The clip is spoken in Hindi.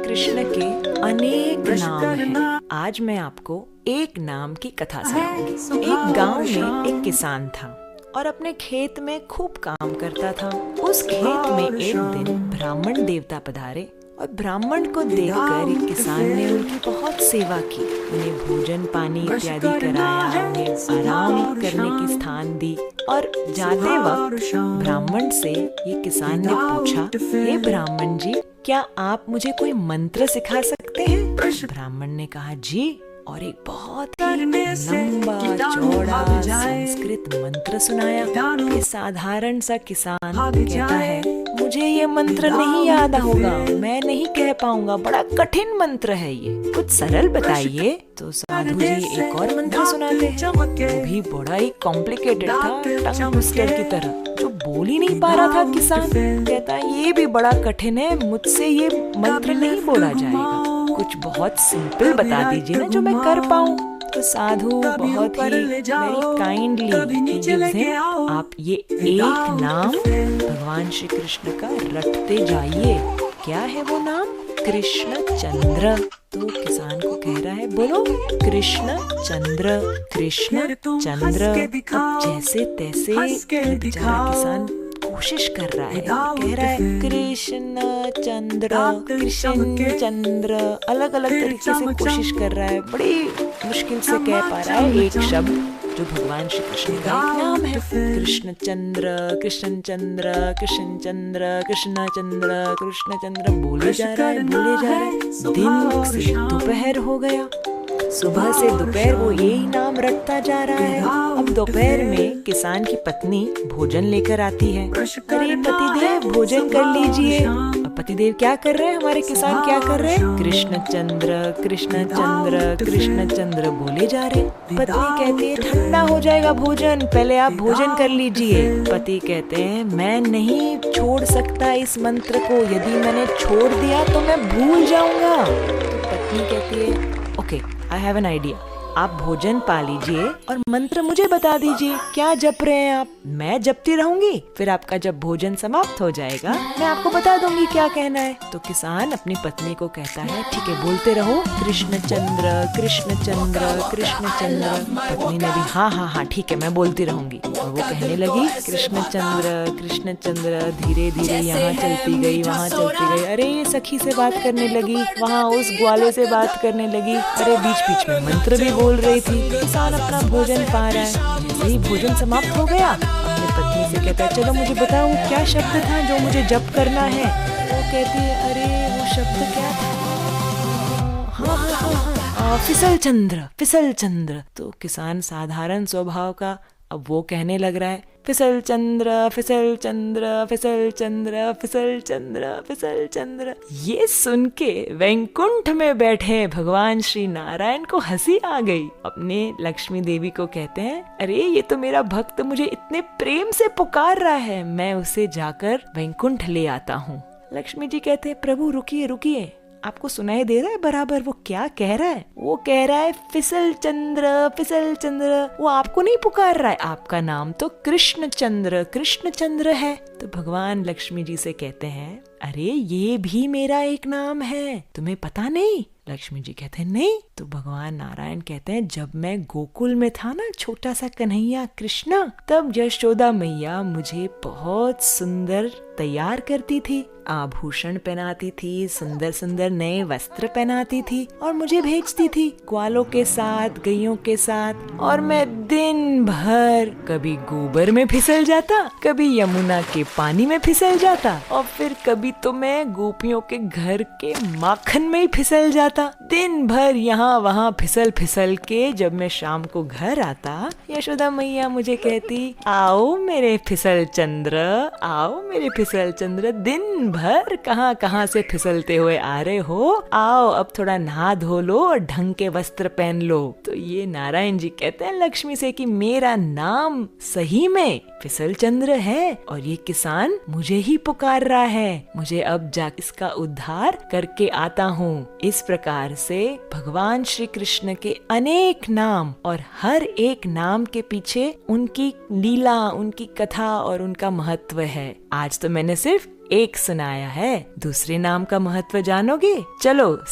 कृष्ण के अनेक नाम हैं। आज मैं आपको एक नाम की कथा सुनाऊंगी। एक गांव में एक किसान था और अपने खेत में खूब काम करता था। उस खेत में एक दिन ब्राह्मण देवता पधारे और ब्राह्मण को देखकर एक किसान ने उनकी बहुत सेवा की। उन्हें भोजन पानी इत्यादि कराया, उन्हें आराम करने की स्थान दी और जाते वक्त ब्राह्मण से ये किसान ने पूछा, हे ब्राह्मण जी, क्या आप मुझे कोई मंत्र सिखा सकते हैं? ब्राह्मण ने कहा, जी, और एक बहुत ही लंबा चौड़ा संस्कृत मंत्र सुनाया। ये साधारण सा किसान कहता है, मुझे ये मंत्र नहीं याद होगा, मैं नहीं कह पाऊंगा, बड़ा कठिन मंत्र है ये, कुछ सरल बताइए। तो साधु जी एक और मंत्र सुनाते हैं, वो भी बड़ा ही कॉम्प्लिकेटेड था, टंग ट्विस्टर की तरह, जो बोल ही नहीं पा रहा था किसान। कहता है, ये भी बड़ा कठिन है, मुझसे ये मंत्र नहीं बोला जाएगा, कुछ बहुत सिंपल बता दीजिए ना जो मैं कर पाऊं। तो साधु बहुत ही वेरी काइंडली, आप ये एक नाम भगवान श्री कृष्ण का रटते जाइए। क्या है वो नाम? कृष्ण चंद्र। तो किसान को कह रहा है, बोलो कृष्ण चंद्र, कृष्ण चंद्र। अब जैसे तैसे बेचारा किसान कोशिश कर रहा है, कह रहा है कृष्ण चंद्र, कृष्ण चंद्र, अलग अलग तरीके से कोशिश कर रहा है, बड़ी मुश्किल से कह पा रहा है एक शब्द जो भगवान श्री कृष्ण का एक नाम है। कृष्ण चंद्र, कृष्ण चंद्र, कृष्ण चंद्र, कृष्ण चंद्र, कृष्ण चंद्र बोले जा रहा है, बोले जा रहा है। दिन से दोपहर हो गया, सुबह से दोपहर वो यही नाम रटता जा रहा है। अब दोपहर में किसान की पत्नी भोजन लेकर आती है। अरे पतिदेव, भोजन कर लीजिए। अब पतिदेव क्या कर रहे हैं, हमारे किसान क्या कर रहे हैं? कृष्ण चंद्र, कृष्ण चंद्र, कृष्ण चंद्र बोले जा रहे। पत्नी कहती है, ठंडा हो जाएगा भोजन, पहले आप भोजन कर लीजिए। पति कहते हैं, मैं नहीं छोड़ सकता इस मंत्र को, यदि मैंने छोड़ दिया तो मैं भूल जाऊंगा। तो पत्नी कहती है, okay, I have an idea, आप भोजन पा लीजिए और मंत्र मुझे बता दीजिए, क्या जप रहे हैं आप? मैं जपती रहूंगी, फिर आपका जब भोजन समाप्त हो जाएगा मैं आपको बता दूंगी क्या कहना है। तो किसान अपनी पत्नी को कहता है, ठीक है, बोलते रहो, कृष्ण चंद्र, कृष्ण चंद्र, कृष्ण चंद्र। पत्नी ने भी हाँ हाँ हाँ ठीक है, मैं बोलती रहूंगी। और वो कहने लगी, कृष्ण चंद्र, कृष्ण चंद्र। धीरे धीरे यहाँ चलती गई, वहाँ चलती गई। अरे ये सखी से बात करने लगी, वहाँ उस ग्वाले से बात करने लगी। अरे बीच बीच में मंत्र भी बोल रही थी। किसान अपना भोजन पा रहा है। जैसे ही भोजन समाप्त हो गया, अपनी पत्नी से कहता है, चलो मुझे बताओ क्या शब्द था जो मुझे जप करना है। वो कहती है, अरे वो शब्द क्या था? हाँ हाँ हाँ हाँ, फिसल चंद्र, फिसल चंद्र। तो किसान साधारण स्वभाव का, अब वो कहने लग रहा है, फिसल चंद्र, फिसल चंद्र, फिसल चंद्र, फिसल चंद्र, फिसल चंद्र। ये सुन के वैकुंठ में बैठे भगवान श्री नारायण को हंसी आ गई। अपने लक्ष्मी देवी को कहते हैं, अरे ये तो मेरा भक्त मुझे इतने प्रेम से पुकार रहा है, मैं उसे जाकर वैकुंठ ले आता हूँ। लक्ष्मी जी कहते हैं, प्रभु रुकिए रुकिए, आपको सुनाई दे रहा है बराबर वो क्या कह रहा है? वो कह रहा है फिसल चंद्र, फिसल चंद्र। वो आपको नहीं पुकार रहा है, आपका नाम तो कृष्ण चंद्र, कृष्ण चंद्र है। तो भगवान लक्ष्मी जी से कहते हैं, अरे ये भी मेरा एक नाम है, तुम्हें पता नहीं? लक्ष्मी जी कहते हैं, नहीं। तो भगवान नारायण कहते हैं, जब मैं गोकुल में था ना, छोटा सा कन्हैया कृष्णा, तब यशोदा मैया मुझे बहुत सुंदर तैयार करती थी, आभूषण पहनाती थी, सुंदर सुंदर नए वस्त्र पहनाती थी और मुझे भेजती थी ग्वालों के साथ, गैयों के साथ। और मैं दिन भर कभी गोबर में फिसल जाता, कभी यमुना के पानी में फिसल जाता, और फिर कभी तो मैं गोपियों के घर के माखन में ही फिसल जाता। दिन भर यहाँ वहाँ फिसल फिसल के जब मैं शाम को घर आता, यशोदा मैया मुझे कहती, आओ मेरे फिसल चंद्र, आओ मेरे फिसल चंद्र, दिन भर कहाँ कहाँ से फिसलते हुए आ रहे हो, आओ अब थोड़ा नहा धो लो और ढंग के वस्त्र पहन लो। तो ये नारायण जी कहते हैं लक्ष्मी से कि मेरा नाम सही में फिसल चंद्र है और ये किसान मुझे ही पुकार रहा है, मुझे अब जा इसका उद्धार करके आता हूँ। इस प्रकार से भगवान श्री कृष्ण के अनेक नाम और हर एक नाम के पीछे उनकी लीला, उनकी कथा और उनका महत्व है। आज तो मैंने सिर्फ एक सुनाया है, दूसरे नाम का महत्व जानोगे? चलो